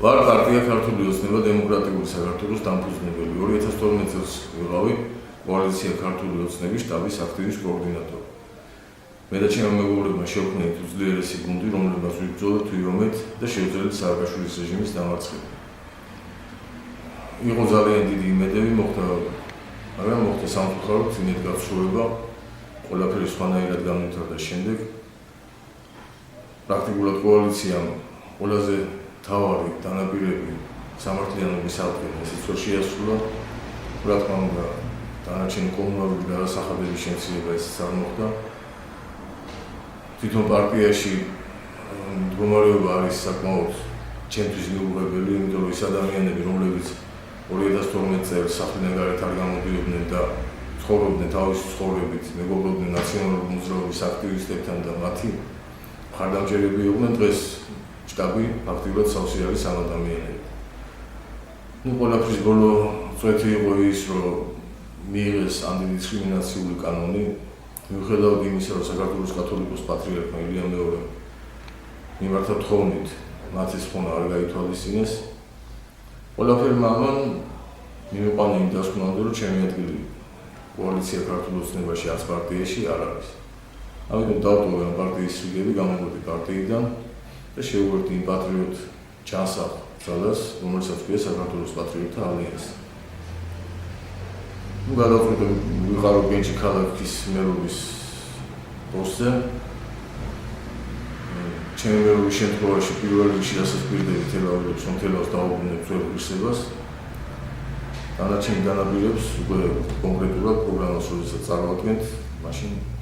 ვარ პარტია ქართული ოცნება დემოკრატიული საქართველოს დამფუძნებელი 2012 წელს ვიყავი კოალიცია ქართული ოცნების შტაბის აქტივის კოორდინატორი. მე და ჩემი მეგობრებმა შევქმნით უძლიერესი გუნდი, რომლებმაც ვიბრძოლეთ თვიომეთ და შევძელით სააკაშვილის რეჟიმის დამარცხება. იყო ძალიან დიდი იმედები მოხდა, მაგრამ მოხდა სამწუხაროდ იმედ გაცვლება, ყველაფერი სხვანაირად განვითარდა შემდეგ. პრაქტიკულად კოალიციამ ყველაზე თავარი დანაპირები სამართლიანობის აღდგენა ისიც ვერ შეასრულა. რა თქმა უნდა, დანარჩენი კომუნალური გადასახადების შემცირება ისიც არ მოხდა. თვითონ პარტიაში მდგომარეობა არის საკმაოდ ჩემთვის მიუღებელი, იმიტომ რომ ის ადამიანები, რომლებიც 2012 წელს სახლიდან გარეთ არ გამოდიოდნენ და ცხოვრობდნენ თავისი ცხოვრებით, მეგობრობდნენ ნაციონალური მოძრაობის აქტივისტებთან და მათი მხარდამჭერები იყვნენ, დღეს შტაბი ფაქტიურად სავსე არის ამ ადამიანებით. ყველაფრის ბოლო წვეთი იყო ის, რომ მიიღეს ანტიდისკრიმინაციული კანონი, მიუხედავად იმისა, რომ საქართველოს კათოლიკოს პატრიარქმა ილია მეორემ მიმართა თხოვნით მათი ხონა არ გაითვალისწინეს. ყველაფერმა ამან მიმიყვანა იმ დასკვნამდე, რომ ჩემი ადგილი კოალიცია ქართულ ოცნებაში არც პარტიაში არ არის. ამიტომ დავტოვე ამ პარტიის რიგები, გამოვედი პარტიიდან და შევუერთდი იმ პატრიოტ ჩანსახ ძალას, რომელსაც ქვია საქართველოს პატრიოტთა ალიანსი. გადავწყვიტე ვიყარო გენჩი ქალაქის მერობის პოსტზე. ჩემი მერობის შემთხვევაში პირველ რიგში დასასპირდებით ელავებს, რომ თელავს დაუბრუნებ ძველ ღირსებას. დანარჩენი დანაპირებს უკვე კონკრეტულად პროგრამას როდესაც წარმოვადგენთ, მაშინ